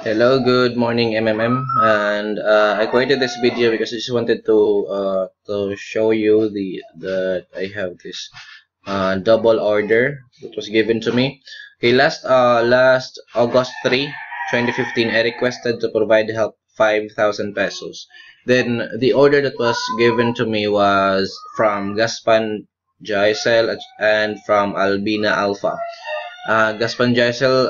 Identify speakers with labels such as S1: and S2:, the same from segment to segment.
S1: Hello, good morning, MMM. And I created this video because I just wanted to show you that I have this double order that was given to me. Okay, last August 3, 2015, I requested to provide help 5,000 pesos. Then the order that was given to me was from Gaspan Jaisel and from Albina Alpha. Gaspan Jaisel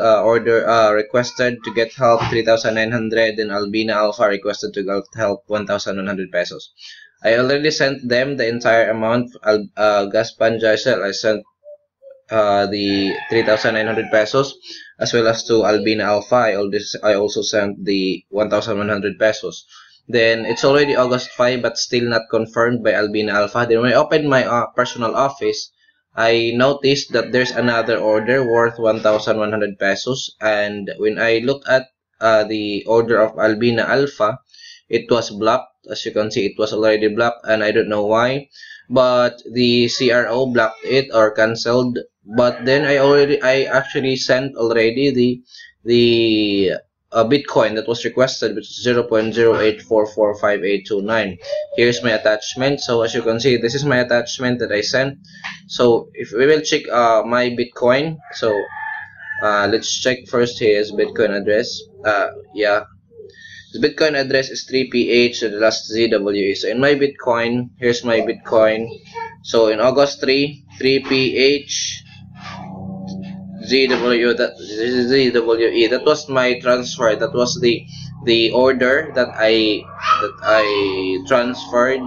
S1: requested to get help 3,900, and Albina Alpha requested to get help 1,100 pesos. I already sent them the entire amount. Gaspan Jaisel, I sent the 3,900 pesos, as well as to Albina Alpha. I also sent the 1,100 pesos. Then it's already August 5, but still not confirmed by Albina Alpha. Then when I opened my personal office, I noticed that there's another order worth 1,100 pesos, and when I looked at the order of Albina Alpha, it was blocked. As you can see, it was already blocked, and I don't know why. But the CRO blocked it or cancelled. But then I actually sent already the Bitcoin that was requested, which is 0.08445829. Here's my attachment. So as you can see, this is my attachment that I sent. So if we will check my Bitcoin, so let's check first his Bitcoin address. Yeah, his Bitcoin address is 3PH to the last ZWE. So in my Bitcoin, here's my Bitcoin. So in August 3PH ZWE, that was my transfer. That was the order that I transferred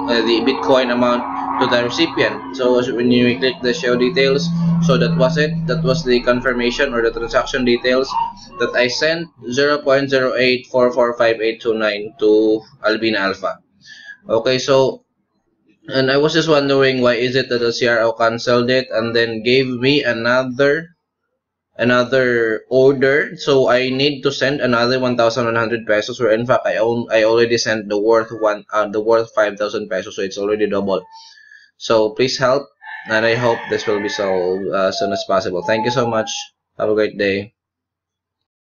S1: the Bitcoin amount to the recipient. So when you click the show details, so that was it. That was the confirmation or the transaction details that I sent 0.08445829 to Albina Alpha. Okay, so and I was just wondering why is it that the CRO cancelled it and then gave me another order. So I need to send another 1,100 pesos, where in fact I already sent the worth 5,000 pesos, so it's already double. So please help, and I hope this will be solved as soon as possible. Thank you so much. Have a great day.